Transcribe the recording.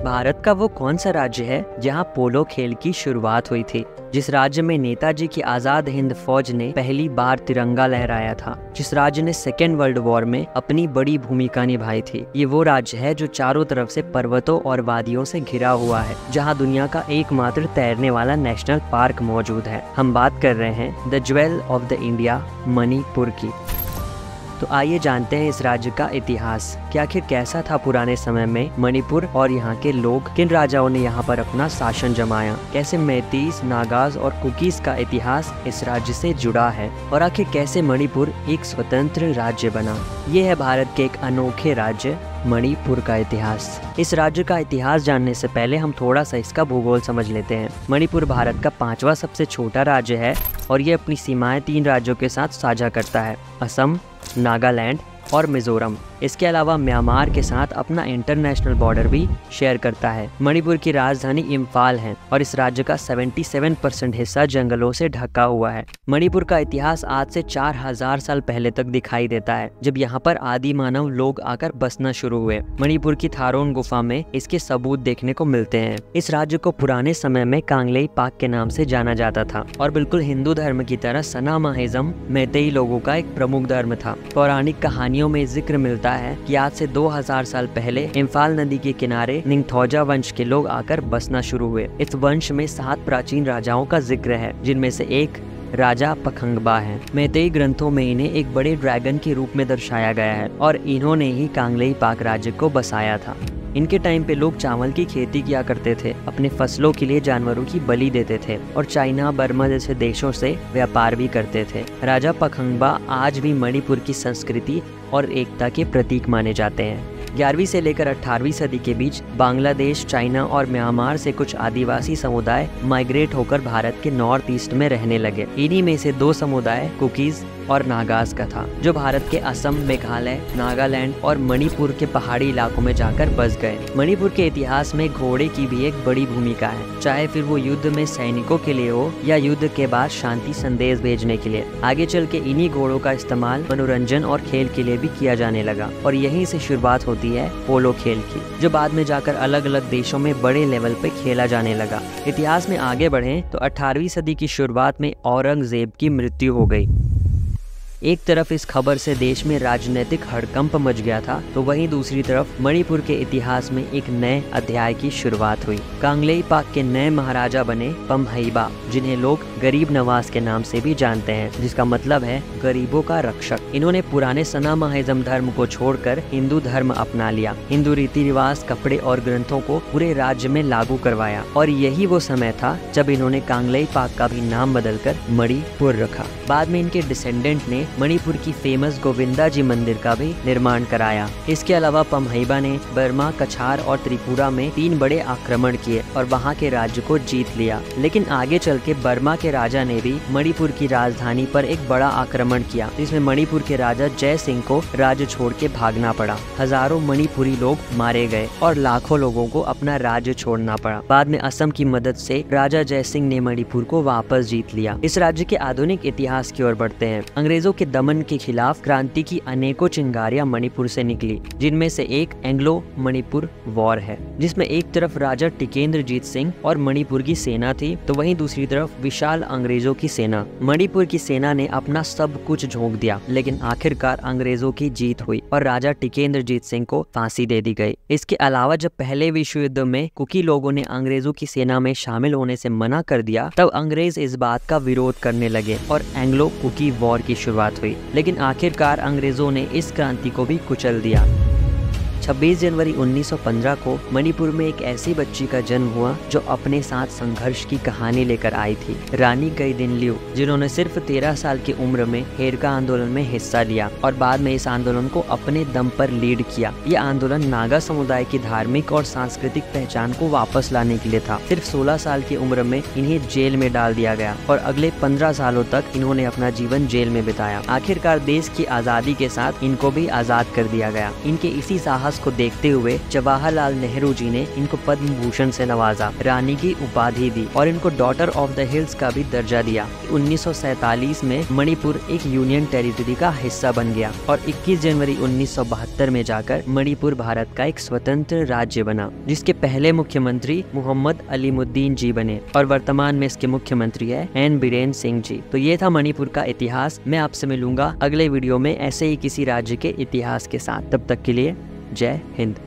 भारत का वो कौन सा राज्य है जहां पोलो खेल की शुरुआत हुई थी, जिस राज्य में नेताजी की आजाद हिंद फौज ने पहली बार तिरंगा लहराया था, जिस राज्य ने सेकेंड वर्ल्ड वॉर में अपनी बड़ी भूमिका निभाई थी। ये वो राज्य है जो चारों तरफ से पर्वतों और वादियों से घिरा हुआ है, जहां दुनिया का एकमात्र तैरने वाला नेशनल पार्क मौजूद है। हम बात कर रहे हैं the jewel of the India, Manipur की। तो आइए जानते हैं इस राज्य का इतिहास कि आखिर कैसा था पुराने समय में मणिपुर और यहाँ के लोग, किन राजाओं ने यहाँ पर अपना शासन जमाया, कैसे मैतीस, नागाज और कुकीज का इतिहास इस राज्य से जुड़ा है और आखिर कैसे मणिपुर एक स्वतंत्र राज्य बना। ये है भारत के एक अनोखे राज्य मणिपुर का इतिहास। इस राज्य का इतिहास जानने से पहले हम थोड़ा सा इसका भूगोल समझ लेते हैं। मणिपुर भारत का 5वां सबसे छोटा राज्य है और ये अपनी सीमाएं 3 राज्यों के साथ साझा करता है, असम, नागालैंड और मिजोरम। इसके अलावा म्यांमार के साथ अपना इंटरनेशनल बॉर्डर भी शेयर करता है। मणिपुर की राजधानी इम्फाल है और इस राज्य का 77% हिस्सा जंगलों से ढका हुआ है। मणिपुर का इतिहास आज से 4000 साल पहले तक दिखाई देता है, जब यहाँ पर आदि मानव लोग आकर बसना शुरू हुए। मणिपुर की थारोन गुफा में इसके सबूत देखने को मिलते हैं। इस राज्य को पुराने समय में कांगलेई पाक के नाम से जाना जाता था और बिल्कुल हिंदू धर्म की तरह सना माहिज्म मैतेई लोगों का एक प्रमुख धर्म था। पौराणिक कहानियों में जिक्र मिलता है कि आज से 2000 साल पहले इम्फाल नदी के किनारे निंगथौजा वंश के लोग आकर बसना शुरू हुए। इस वंश में 7 प्राचीन राजाओं का जिक्र है, जिनमें से एक राजा पखंगबा है। मैतेई ग्रंथों में इन्हें एक बड़े ड्रैगन के रूप में दर्शाया गया है और इन्होंने ही कांगलेई पाक राज्य को बसाया था। इनके टाइम पे लोग चावल की खेती किया करते थे, अपने फसलों के लिए जानवरों की बलि देते थे और चाइना, बर्मा जैसे देशों से व्यापार भी करते थे। राजा पखंगबा आज भी मणिपुर की संस्कृति और एकता के प्रतीक माने जाते हैं। 11वीं से लेकर 18वीं सदी के बीच बांग्लादेश, चाइना और म्यांमार से कुछ आदिवासी समुदाय माइग्रेट होकर भारत के नॉर्थ ईस्ट में रहने लगे। इन्हीं में से 2 समुदाय कुकीज और नागाज का था, जो भारत के असम, मेघालय, नागालैंड और मणिपुर के पहाड़ी इलाकों में जाकर बस गए। मणिपुर के इतिहास में घोड़े की भी एक बड़ी भूमिका है, चाहे फिर वो युद्ध में सैनिकों के लिए हो या युद्ध के बाद शांति संदेश भेजने के लिए। आगे चल के इन्हीं घोड़ों का इस्तेमाल मनोरंजन और खेल के लिए भी किया जाने लगा और यहीं से शुरुआत होती है पोलो खेल की, जो बाद में जाकर अलग अलग देशों में बड़े लेवल पे खेला जाने लगा। इतिहास में आगे बढ़े तो 18वीं सदी की शुरुआत में औरंगजेब की मृत्यु हो गई। एक तरफ इस खबर से देश में राजनीतिक हड़कंप मच गया था, तो वहीं दूसरी तरफ मणिपुर के इतिहास में एक नए अध्याय की शुरुआत हुई। कांगलेई पाक के नए महाराजा बने पम्हैबा, जिन्हें लोग गरीब नवाज के नाम से भी जानते हैं, जिसका मतलब है गरीबों का रक्षक। इन्होंने पुराने सना माहिज्म धर्म को छोड़कर हिंदू धर्म अपना लिया, हिंदू रीति रिवाज, कपड़े और ग्रंथों को पूरे राज्य में लागू करवाया और यही वो समय था जब इन्होंने कांगलेई पाक का भी नाम बदलकर मणिपुर रखा। बाद में इनके डिसेंडेंट ने मणिपुर की फेमस गोविंदा जी मंदिर का भी निर्माण कराया। इसके अलावा पम्हैबा ने बर्मा, कछार और त्रिपुरा में 3 बड़े आक्रमण किए और वहां के राज्य को जीत लिया। लेकिन आगे चल के बर्मा के राजा ने भी मणिपुर की राजधानी पर एक बड़ा आक्रमण किया, जिसमें मणिपुर के राजा जय सिंह को राज्य छोड़ के भागना पड़ा। हजारों मणिपुरी लोग मारे गए और लाखों लोगों को अपना राज्य छोड़ना पड़ा। बाद में असम की मदद से राजा जय सिंह ने मणिपुर को वापस जीत लिया। इस राज्य के आधुनिक इतिहास की ओर बढ़ते हैं। अंग्रेजों के दमन के खिलाफ क्रांति की अनेकों चिंगारियां मणिपुर से निकली, जिनमें से एक एंग्लो मणिपुर वॉर है, जिसमें एक तरफ राजा टिकेंद्रजीत सिंह और मणिपुर की सेना थी, तो वहीं दूसरी तरफ विशाल अंग्रेजों की सेना। मणिपुर की सेना ने अपना सब कुछ झोंक दिया, लेकिन आखिरकार अंग्रेजों की जीत हुई और राजा टिकेंद्रजीत सिंह को फांसी दे दी गई। इसके अलावा जब पहले विश्व युद्ध में कुकी लोगों ने अंग्रेजों की सेना में शामिल होने से मना कर दिया, तब अंग्रेज इस बात का विरोध करने लगे और एंग्लो कुकी वॉर की शुरुआत हुई। लेकिन आखिरकार अंग्रेजों ने इस क्रांति को भी कुचल दिया। 26 जनवरी 1915 को मणिपुर में एक ऐसी बच्ची का जन्म हुआ जो अपने साथ संघर्ष की कहानी लेकर आई थी, रानी गैदिनलिउ, जिन्होंने सिर्फ 13 साल की उम्र में हेरका आंदोलन में हिस्सा लिया और बाद में इस आंदोलन को अपने दम पर लीड किया। ये आंदोलन नागा समुदाय की धार्मिक और सांस्कृतिक पहचान को वापस लाने के लिए था। सिर्फ 16 साल की उम्र में इन्हें जेल में डाल दिया गया और अगले 15 सालों तक इन्होंने अपना जीवन जेल में बिताया। आखिरकार देश की आजादी के साथ इनको भी आजाद कर दिया गया। इनके इसी साहस इतिहास को देखते हुए जवाहरलाल नेहरू जी ने इनको पद्म भूषण से नवाजा, रानी की उपाधि दी और इनको डॉटर ऑफ द हिल्स का भी दर्जा दिया। 1947 में मणिपुर एक यूनियन टेरिटरी का हिस्सा बन गया और 21 जनवरी 1972 में जाकर मणिपुर भारत का एक स्वतंत्र राज्य बना, जिसके पहले मुख्यमंत्री मोहम्मद अलीमुद्दीन जी बने और वर्तमान में इसके मुख्यमंत्री है एन बीरेन सिंह जी। तो ये था मणिपुर का इतिहास। मैं आपसे मिलूंगा अगले वीडियो में ऐसे ही किसी राज्य के इतिहास के साथ। तब तक के लिए जय हिंद।